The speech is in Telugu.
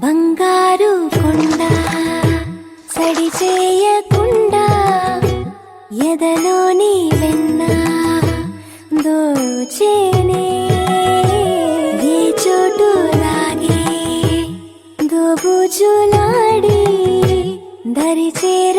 బంగారు కొండ సడి చేయకుండా ఎదలోని వెన్న దోచేనే ఏ చోటు లాగే దోబుజులాడి దరి చేర